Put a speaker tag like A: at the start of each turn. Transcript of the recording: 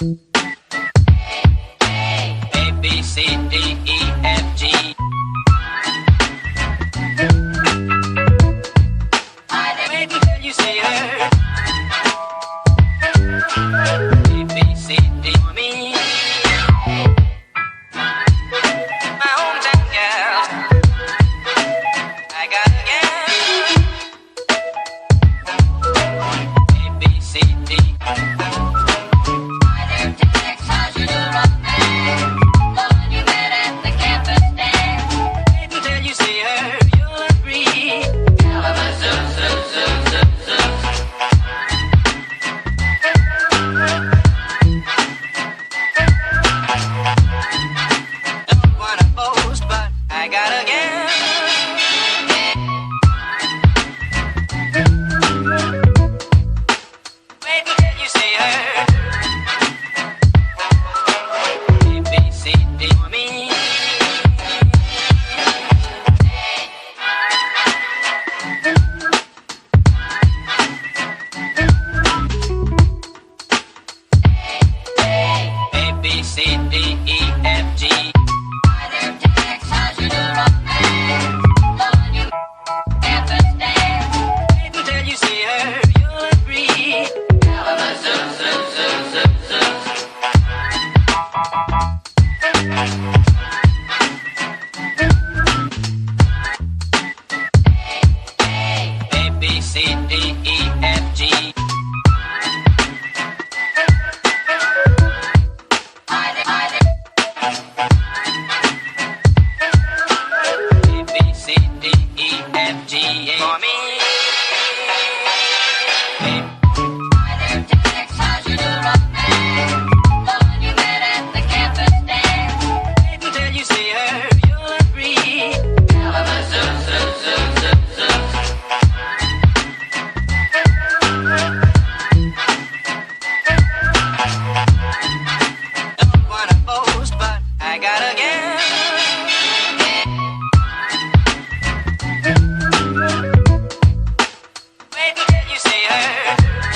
A: A, B, C, D, E, F, G. Wait until you see her. A, B, C, D for me. My hometown girl. I got a girl. A, B, C, D. Wait until you see her, you'll agree. Don't wanna boast, but I got a girl. Wait until you see her. A, B, C, D for me. A, B, C, D, E, F, G. Wait until you see her, you'll agree. A, B, C, D, E, F, G. A, B, C, D, E, F, G, A for me. A, wait until you see her, you'll agree. Don't wanna boast, but I got a girl. Wait until you see her.